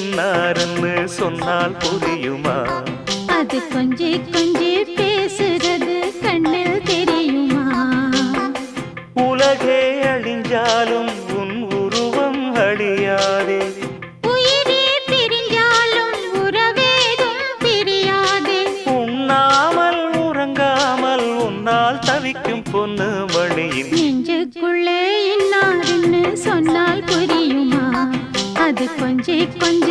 இன்னாருன்னு சொன்னால் புரியுமா? அது கொஞ்சி கொஞ்சி பேசுறது கண்ணில் தெரியுமா? உலகே அழிஞ்சாலும் உன் உருவம் அழியாதே, உயிரே பிரிஞ்சாலும் உறவேதும் பிரியாதே. உண்ணாமல் உறங்காமல் உன்னால் தவிக்கும் பொண்ணு மணியின் நெஞ்சுக்குள்ளே இன்னாருன்னு சொன்னால் புரியுமா? அது கொஞ்சி கொஞ்சி